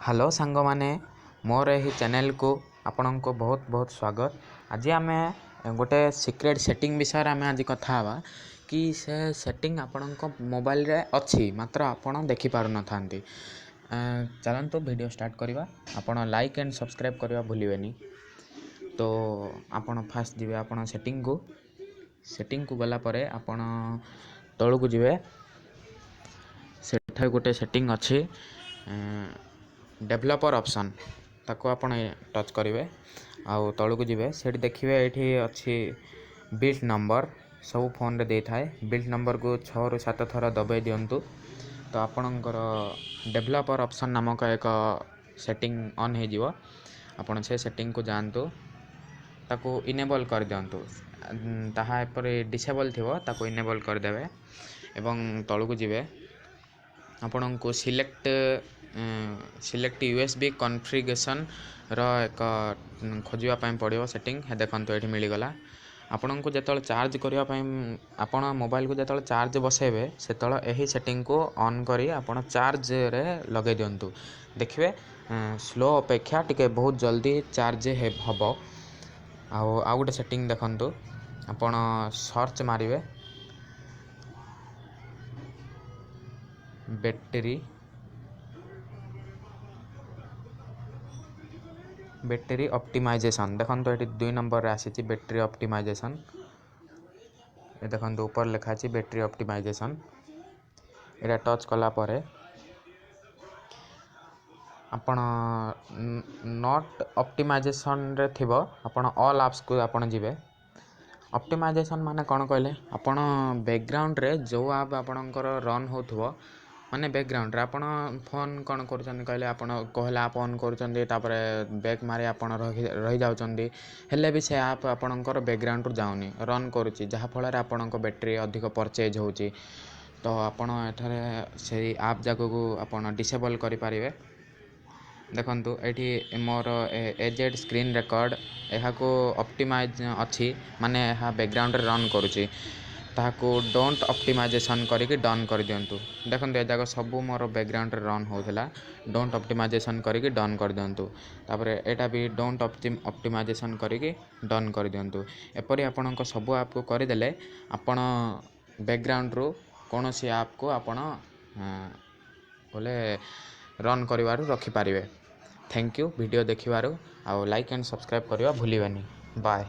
Hello सांग माने मोर यही चैनल को आपण को बहुत बहुत स्वागत। आज आम गोटे सिक्रेट सेटिंग विषय आम आज कथा हवा कि से सेटिंग आपण मोबाइल रे अच्छी मात्र आपण देखि पारु न थांती। चलंतु वीडियो स्टार्ट करवा। आपण लाइक एंड सब्सक्राइब करवा भूलिबेनी। तो आपण फास्ट जिवे आपण सेटिंग को गला परे आपण तळु को जिवे। सेठा गोटे सेटिंग अच्छी डेवलपर ऑप्शन ताको आपण टच करेंगे आउ तलू जीवे से देखिए ये अच्छी बिल्ट नंबर सब फोन रे दे थाए। बिल्ट नंबर को 6 ରୁ 7 थर दबाई दिंतु तो आपणकर डेवलपर ऑप्शन नामक एक सेटिंग ऑन हो आपण से सेटिंग को जानतु ताको इनेबल कर दिंतु ताहा पर डिसेबल थिवो ताको इनेबल कर देबे एवं तलू को जीवे आपण को सिलेक्ट यूएसबी कॉन्फ़िगरेशन रो एक खोजापी पड़ो सेटिंग है देखो ये मिलगला। आपण को जो चार्ज करने आपण मोबाइल को जो चार्ज बसेबे से यही सेटिंग को ऑन करी आपण चार्ज रे लगे दिंतु देखिए स्लो अपेक्षा टिके बहुत जल्दी चार्ज हम। आउ गोटे सेटिंग देखंतु आपण सर्च मारिवे बैटरी ऑप्टिमाइजेशन देखो तो ये 2 नंबर आसी बैटरी ऑप्टिमाइजेशन ये देखो ऊपर लिखा है बैटरी ऑप्टिमाइजेशन। ये टच कला परे आपण नॉट ऑप्टिमाइजेशन रे थिबो आपण ऑल एप्स को आपण जिवे। ऑप्टिमाइजेशन माने कौन कहले आपण बैकग्राउंड रे जो आप आपणकर रन होथबो माने बैकग्राउंड रे आपण फोन कौन करछन कहले आपण कहला आप ऑन करछन तापर बैक मारे आपण रही जाउछन हेले भी से आप आपणकर बैकग्राउंड रो जाउनी रन करूची जहा फल रे आपणक बैटरी अधिक परचेज होची। तो आपण एठारे से आप जाको को आपण डिसेबल करि पारिबे। देखंतु एठी मोर एजेड स्क्रीन रिकॉर्ड यहाँ को ऑप्टिमाइज अच्छी माने यहाँ बैकग्राउंड रे रन करूची ताको डोंट ऑप्टिमाइजेशन करके डन कर दियंतु। देखंतु ए जाक सब मोर बैकग्राउंड रे रन होउथला डोंट ऑप्टिमाइजेशन करके डन कर दियंतु तापर एटा भी डोंट ऑप्टिमाइजेशन करके डन कर दियंतु। एपरि आपणक सब ऐप को कर देले आपण बैकग्राउंड रो कोनोसी ऐप को आपण बोले रन करिवारु रखि पारिबे। थैंक यू वीडियो देखिवारु आ लाइक एंड सब्सक्राइब करवा भूलिबेनी। बाय।